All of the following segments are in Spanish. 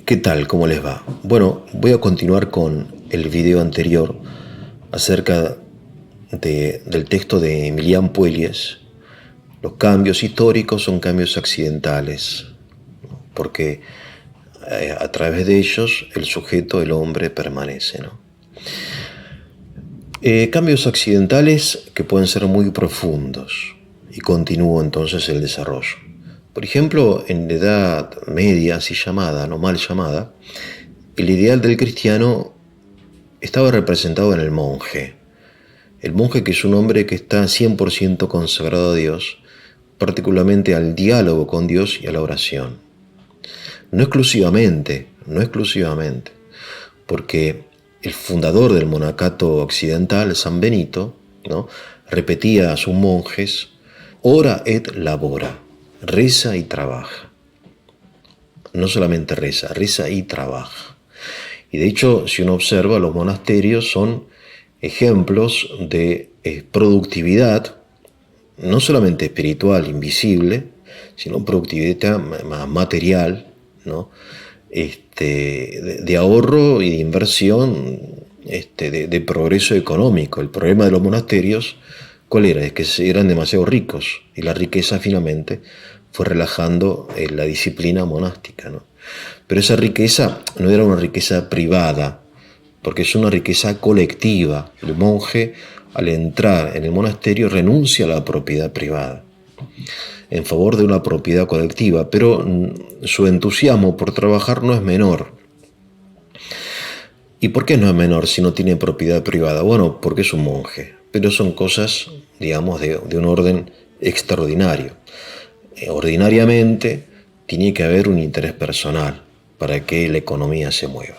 ¿Qué tal? ¿Cómo les va? Bueno, voy a continuar con el video anterior acerca del texto de Emilian Puelles. Los cambios históricos son cambios accidentales, ¿no? Porque a través de ellos el sujeto, el hombre, permanece, ¿no? Cambios accidentales que pueden ser muy profundos, y continúo entonces el desarrollo. Por ejemplo, en la Edad Media, así llamada, no mal llamada, el ideal del cristiano estaba representado en el monje. El monje, que es un hombre que está 100% consagrado a Dios, particularmente al diálogo con Dios y a la oración. No exclusivamente, porque el fundador del monacato occidental, San Benito, ¿no?, repetía a sus monjes: ora et labora, reza y trabaja. No solamente reza y trabaja. Y de hecho, si uno observa, los monasterios son ejemplos de productividad, no solamente espiritual, invisible, sino productividad más material, ¿no? De ahorro y de inversión, de progreso económico. El problema de los monasterios, ¿cuál era? Es que eran demasiado ricos, y la riqueza finalmente fue relajando la disciplina monástica, ¿no? Pero esa riqueza no era una riqueza privada, porque es una riqueza colectiva. El monje, al entrar en el monasterio, renuncia a la propiedad privada en favor de una propiedad colectiva, pero su entusiasmo por trabajar no es menor. ¿Y por qué no es menor si no tiene propiedad privada? Bueno, porque es un monje, pero son cosas, digamos, de un orden extraordinario. Ordinariamente tiene que haber un interés personal para que la economía se mueva.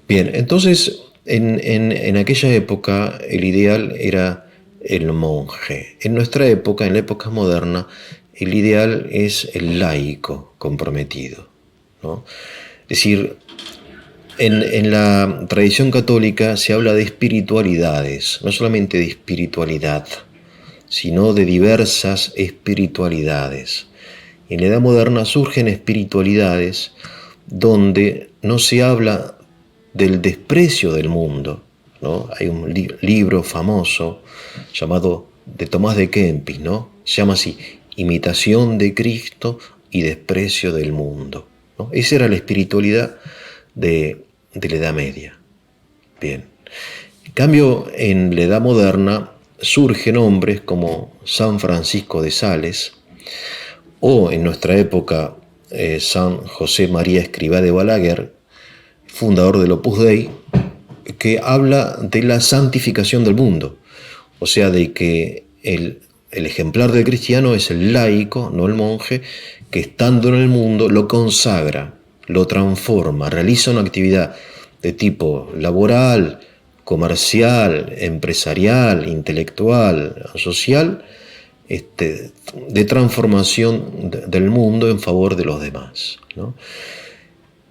Bien, entonces en aquella época el ideal era el monje. En nuestra época, en la época moderna, el ideal es el laico comprometido, ¿no? Es decir, en la tradición católica se habla de espiritualidades, no solamente de espiritualidad, sino de diversas espiritualidades. En la Edad Moderna surgen espiritualidades donde no se habla del desprecio del mundo, ¿no? Hay un libro famoso llamado de Tomás de Kempis, ¿no? Se llama así: Imitación de Cristo y desprecio del mundo, ¿no? Esa era la espiritualidad de la Edad Media. Bien. En cambio, en la Edad Moderna surgen hombres como San Francisco de Sales, o en nuestra época San José María Escrivá de Balaguer, fundador del Opus Dei, que habla de la santificación del mundo, o sea, de que el ejemplar del cristiano es el laico, no el monje, que estando en el mundo lo consagra, lo transforma, realiza una actividad de tipo laboral, comercial, empresarial, intelectual, social, de transformación del mundo en favor de los demás, ¿no?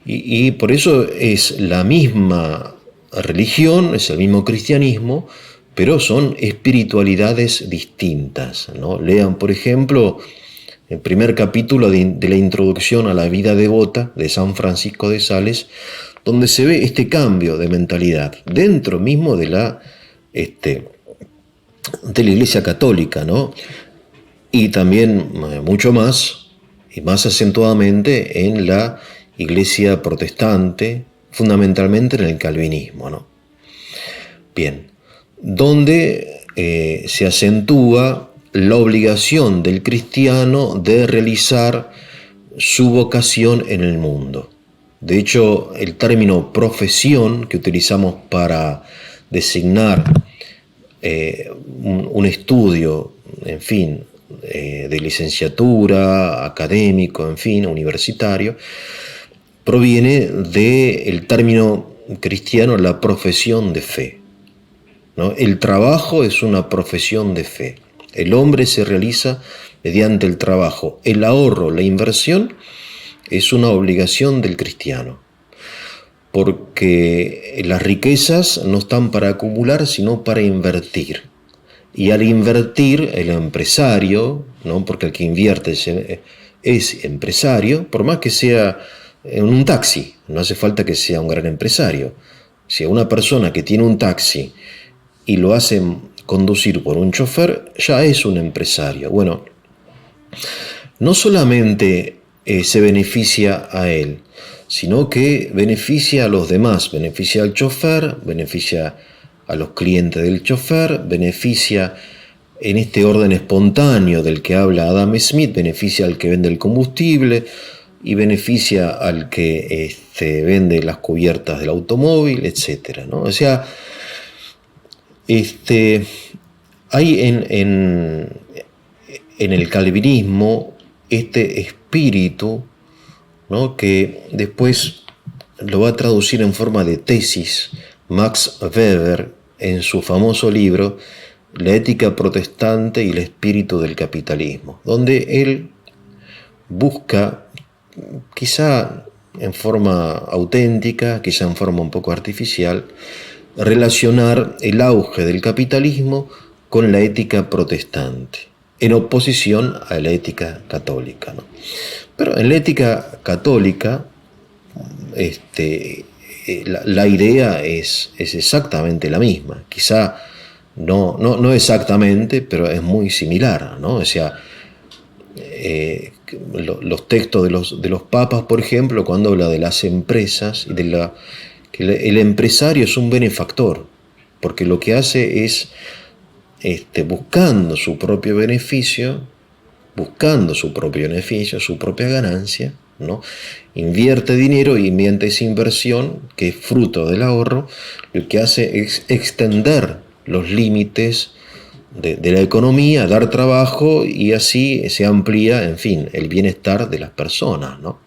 Y por eso es la misma religión, es el mismo cristianismo, pero son espiritualidades distintas, ¿no? Lean, por ejemplo, el primer capítulo de la introducción a la vida devota de San Francisco de Sales, donde se ve este cambio de mentalidad dentro mismo de la Iglesia Católica, ¿no? Y también mucho más, y más acentuadamente, en la Iglesia protestante, fundamentalmente en el calvinismo, ¿no? Bien, donde se acentúa la obligación del cristiano de realizar su vocación en el mundo. De hecho, el término profesión que utilizamos para designar un estudio, en fin, de licenciatura, académico, en fin, universitario, proviene del término cristiano, la profesión de fe, ¿no? El trabajo es una profesión de fe. El hombre se realiza mediante el trabajo. El ahorro, la inversión, es una obligación del cristiano, porque las riquezas no están para acumular, sino para invertir. Y al invertir, el empresario, ¿no?, porque el que invierte es empresario, por más que sea en un taxi, no hace falta que sea un gran empresario. Si a una persona que tiene un taxi y lo hacen conducir por un chofer, ya es un empresario. Bueno, no solamente se beneficia a él, sino que beneficia a los demás, beneficia al chofer, beneficia a los clientes del chofer, beneficia en este orden espontáneo del que habla Adam Smith, beneficia al que vende el combustible y beneficia al que vende las cubiertas del automóvil, etc., ¿no? O sea, hay en el calvinismo este espíritu, ¿no?, que después lo va a traducir en forma de tesis Max Weber en su famoso libro La ética protestante y el espíritu del capitalismo, donde él busca, quizá en forma auténtica, quizá en forma un poco artificial, relacionar el auge del capitalismo con la ética protestante, en oposición a la ética católica, ¿no? Pero en la ética católica la idea es exactamente la misma, quizá no exactamente, pero es muy similar, ¿no? O sea, los textos de los papas, por ejemplo, cuando habla de las empresas y que el empresario es un benefactor, porque lo que hace es, buscando su propio beneficio, su propia ganancia, ¿no?, invierte dinero y mediante esa inversión, que es fruto del ahorro, lo que hace es extender los límites de la economía, dar trabajo, y así se amplía, en fin, el bienestar de las personas, ¿no?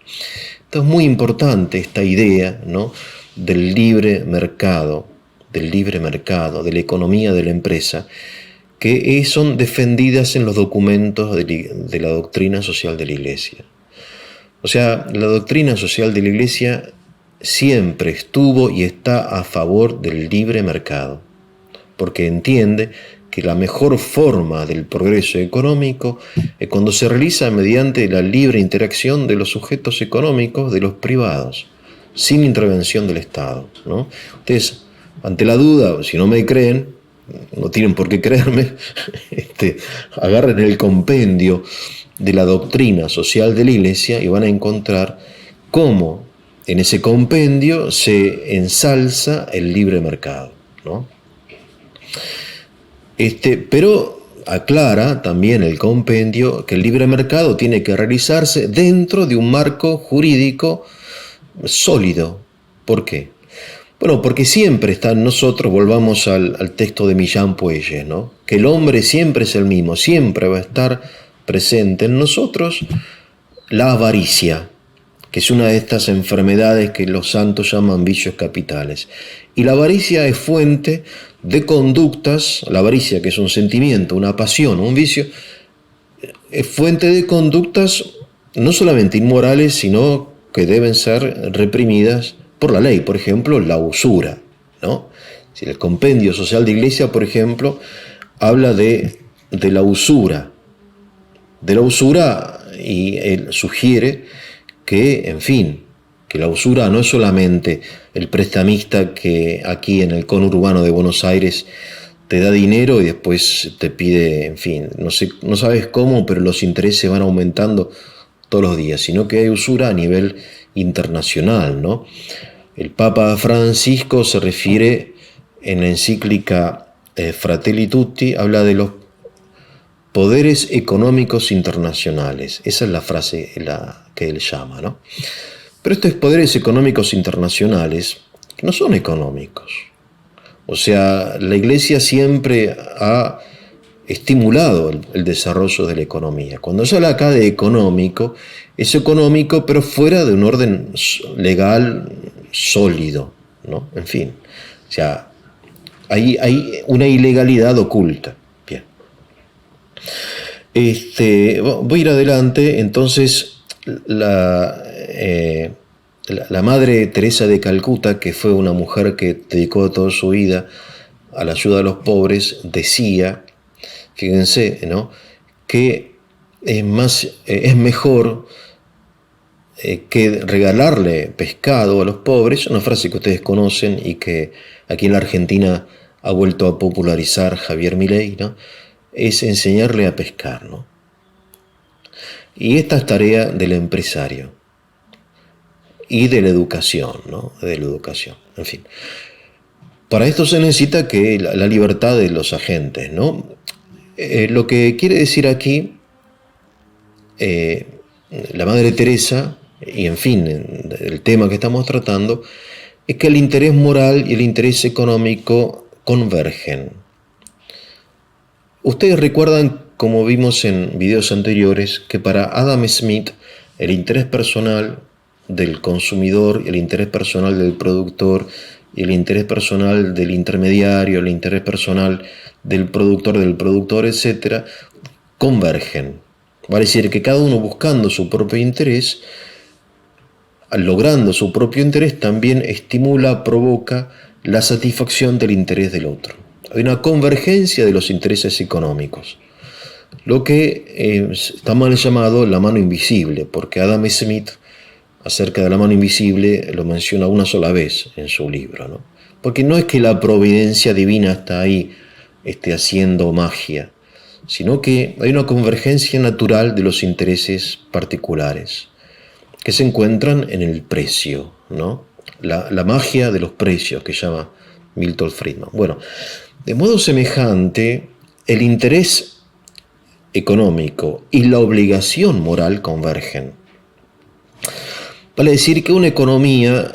Entonces es muy importante esta idea, ¿no?, del libre mercado, de la economía de la empresa, que son defendidas en los documentos de la doctrina social de la Iglesia. O sea, la doctrina social de la Iglesia siempre estuvo y está a favor del libre mercado, porque entiende que la mejor forma del progreso económico es cuando se realiza mediante la libre interacción de los sujetos económicos, de los privados, sin intervención del Estado, ¿no? Ustedes, ante la duda, si no me creen, no tienen por qué creerme, agarren el compendio de la doctrina social de la Iglesia y van a encontrar cómo en ese compendio se ensalza el libre mercado, ¿no? Pero aclara también el compendio que el libre mercado tiene que realizarse dentro de un marco jurídico sólido. ¿Por qué? Bueno, porque siempre está en nosotros, volvamos al texto de Millán Puelles, ¿no?, que el hombre siempre es el mismo, siempre va a estar presente en nosotros la avaricia, que es una de estas enfermedades que los santos llaman vicios capitales. Y la avaricia es fuente de conductas, la avaricia, que es un sentimiento, una pasión, un vicio, es fuente de conductas no solamente inmorales, sino que deben ser reprimidas por la ley. Por ejemplo, la usura, ¿no? Si el compendio social de Iglesia, por ejemplo, habla de la usura, y él sugiere que, en fin, que la usura no es solamente el prestamista que aquí en el conurbano de Buenos Aires te da dinero y después te pide, en fin, no sabes cómo, pero los intereses van aumentando todos los días, sino que hay usura a nivel internacional, ¿no? El Papa Francisco se refiere en la encíclica Fratelli Tutti, habla de los poderes económicos internacionales. Esa es la frase que él llama, ¿no? Pero estos poderes económicos internacionales no son económicos. O sea, la Iglesia siempre ha estimulado el desarrollo de la economía. Cuando se habla acá de económico, es económico, pero fuera de un orden legal sólido, ¿no? En fin, o sea, hay una ilegalidad oculta. Bien. Voy a ir adelante. Entonces, la Madre Teresa de Calcuta, que fue una mujer que dedicó toda su vida a la ayuda de los pobres, decía, fíjense, ¿no?, que es mejor que regalarle pescado a los pobres, una frase que ustedes conocen y que aquí en la Argentina ha vuelto a popularizar Javier Milei, ¿no? Es enseñarle a pescar, ¿no? Y esta es tarea del empresario y de la educación, ¿no? De la educación, en fin. Para esto se necesita que la libertad de los agentes, ¿no? Lo que quiere decir aquí la Madre Teresa, y en fin, el tema que estamos tratando, es que el interés moral y el interés económico convergen. Ustedes recuerdan, como vimos en videos anteriores, que para Adam Smith el interés personal del consumidor, el interés personal del productor, el interés personal del intermediario, el interés personal del productor, etc., convergen. Va a decir que cada uno buscando su propio interés, logrando su propio interés, también estimula, provoca la satisfacción del interés del otro. Hay una convergencia de los intereses económicos, lo que está mal llamado la mano invisible, porque Adam Smith acerca de la mano invisible lo menciona una sola vez en su libro, ¿no? Porque no es que la providencia divina está ahí haciendo magia, sino que hay una convergencia natural de los intereses particulares que se encuentran en el precio, ¿no? La magia de los precios que llama Milton Friedman. Bueno, de modo semejante, el interés económico y la obligación moral convergen. Vale decir que una economía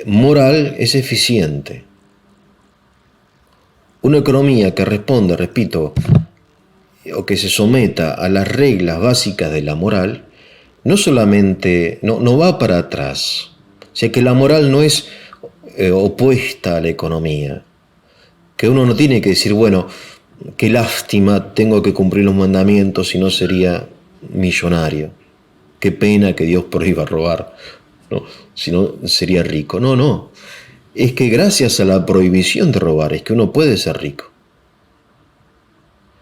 moral es eficiente. Una economía que responda, repito, o que se someta a las reglas básicas de la moral, no solamente no va para atrás. O sea que la moral no es opuesta a la economía. Que uno no tiene que decir, bueno, qué lástima, tengo que cumplir los mandamientos, si no sería millonario. Qué pena que Dios prohíba robar, ¿no? Si no sería rico. No. Es que gracias a la prohibición de robar es que uno puede ser rico.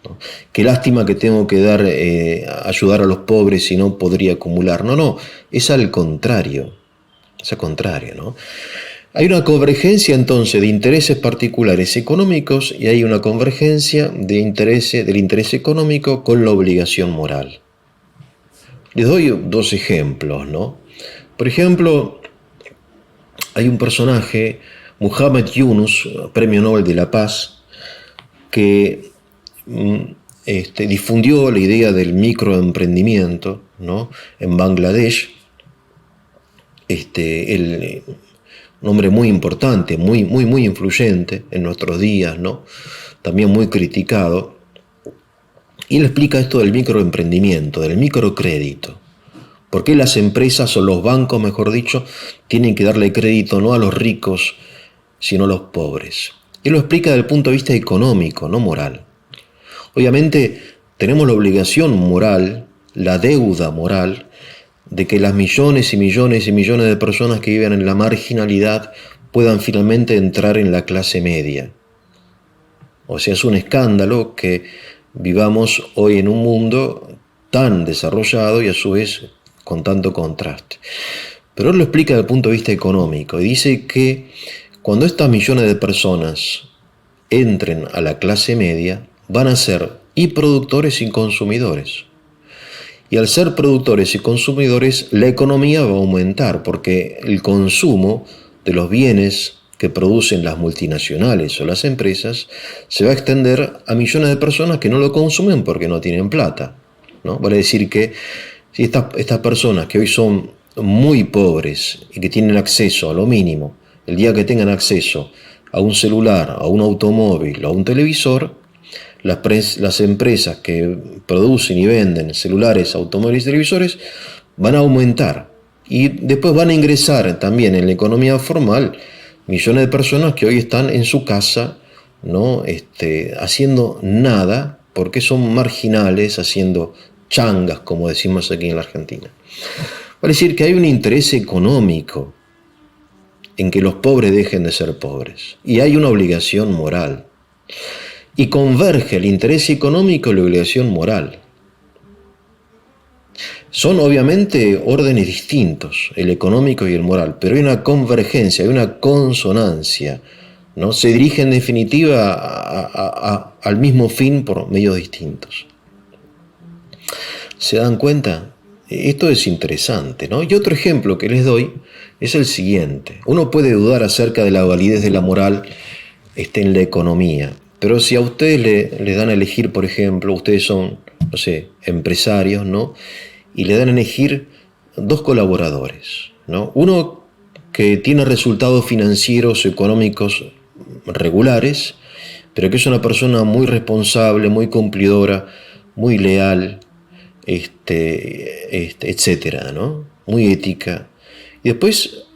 ¿No? Qué lástima que tengo que ayudar a los pobres si no podría acumular. No, es al contrario. Es al contrario, ¿no? Hay una convergencia entonces de intereses particulares económicos y hay una convergencia del interés económico con la obligación moral. Les doy dos ejemplos, ¿no? Por ejemplo, hay un personaje, Muhammad Yunus, Premio Nobel de la Paz, que difundió la idea del microemprendimiento, ¿no? En Bangladesh. Un hombre muy importante, muy influyente en nuestros días, ¿no? También muy criticado. Y él explica esto del microemprendimiento, del microcrédito. ¿Por qué las empresas o los bancos, mejor dicho, tienen que darle crédito no a los ricos, sino a los pobres? Él lo explica desde el punto de vista económico, no moral. Obviamente tenemos la obligación moral, la deuda moral, de que las millones y millones y millones de personas que viven en la marginalidad puedan finalmente entrar en la clase media. O sea, es un escándalo que vivamos hoy en un mundo tan desarrollado y a su vez con tanto contraste. Pero él lo explica desde el punto de vista económico y dice que cuando estas millones de personas entren a la clase media, van a ser y productores y consumidores. Y al ser productores y consumidores, la economía va a aumentar porque el consumo de los bienes que producen las multinacionales o las empresas se va a extender a millones de personas que no lo consumen porque no tienen plata, ¿no? Vale decir que si estas personas que hoy son muy pobres y que tienen acceso a lo mínimo, el día que tengan acceso a un celular, a un automóvil o a un televisor, las empresas que producen y venden celulares, automóviles y televisores van a aumentar y después van a ingresar también en la economía formal millones de personas que hoy están en su casa, ¿no? Haciendo nada porque son marginales, haciendo changas, como decimos aquí en la Argentina. Vale decir que hay un interés económico en que los pobres dejen de ser pobres y hay una obligación moral. Y converge el interés económico y la obligación moral. Son obviamente órdenes distintos, el económico y el moral, pero hay una convergencia, hay una consonancia, ¿no? Se dirige en definitiva al mismo fin por medios distintos. ¿Se dan cuenta? Esto es interesante, ¿no? Y otro ejemplo que les doy es el siguiente. Uno puede dudar acerca de la validez de la moral en la economía, pero si a ustedes le dan a elegir, por ejemplo, ustedes son, no sé, empresarios, ¿no? Y le dan a elegir dos colaboradores, ¿no? Uno que tiene resultados financieros, económicos regulares, pero que es una persona muy responsable, muy cumplidora, muy leal, etcétera, ¿no? Muy ética. Y después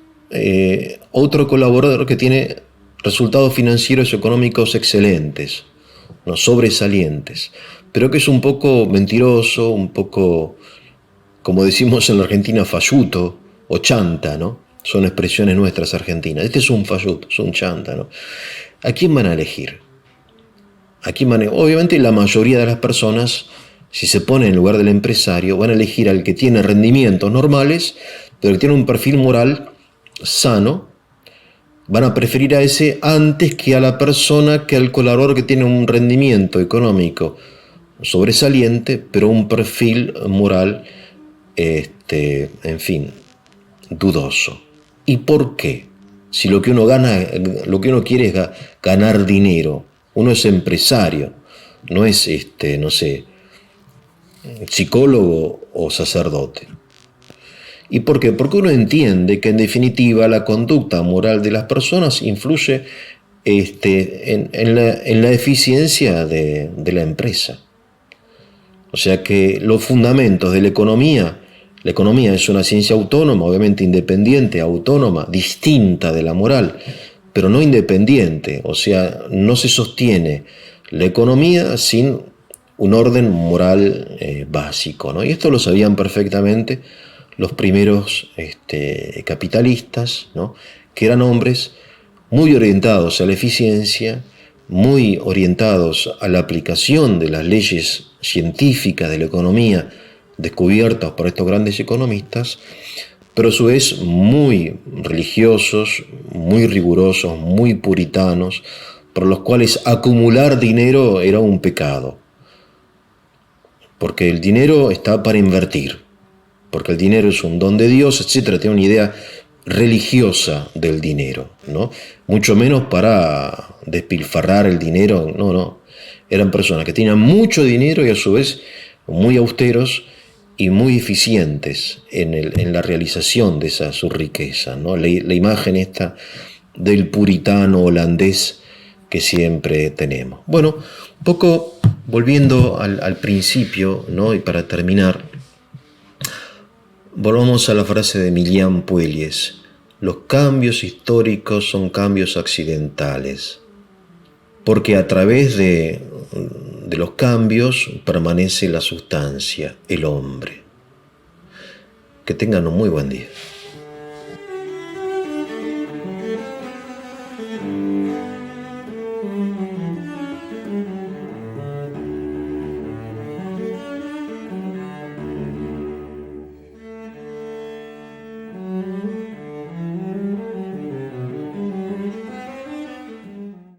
otro colaborador que tiene resultados financieros y económicos excelentes, no sobresalientes, pero que es un poco mentiroso, un poco, como decimos en la Argentina, falluto o chanta, ¿no? Son expresiones nuestras argentinas. Este es un falluto, es un chanta, ¿no? ¿A quién van a elegir? Obviamente la mayoría de las personas, si se pone en lugar del empresario, van a elegir al que tiene rendimientos normales, pero que tiene un perfil moral sano. Van a preferir a ese antes que a la persona, que al colaborador que tiene un rendimiento económico sobresaliente, pero un perfil moral, en fin, dudoso. ¿Y por qué? Si lo que uno quiere es ganar dinero, uno es empresario, no es, no sé, psicólogo o sacerdote. ¿Y por qué? Porque uno entiende que en definitiva la conducta moral de las personas influye en la eficiencia de la empresa. O sea que los fundamentos de la economía es una ciencia autónoma, obviamente independiente, autónoma, distinta de la moral, pero no independiente. O sea, no se sostiene la economía sin un orden moral básico, ¿no? Y esto lo sabían perfectamente los primeros capitalistas, ¿no? Que eran hombres muy orientados a la eficiencia, muy orientados a la aplicación de las leyes científicas de la economía descubiertas por estos grandes economistas, pero a su vez muy religiosos, muy rigurosos, muy puritanos, por los cuales acumular dinero era un pecado, porque el dinero está para invertir, porque el dinero es un don de Dios, etcétera. Tiene una idea religiosa del dinero, ¿no? Mucho menos para despilfarrar el dinero, no. Eran personas que tenían mucho dinero y a su vez muy austeros y muy eficientes en la realización de esa su riqueza, ¿no? La imagen esta del puritano holandés que siempre tenemos. Bueno, un poco volviendo al principio, ¿no? Y para terminar, volvamos a la frase de Millán Puelles: los cambios históricos son cambios accidentales, porque a través de los cambios permanece la sustancia, el hombre. Que tengan un muy buen día.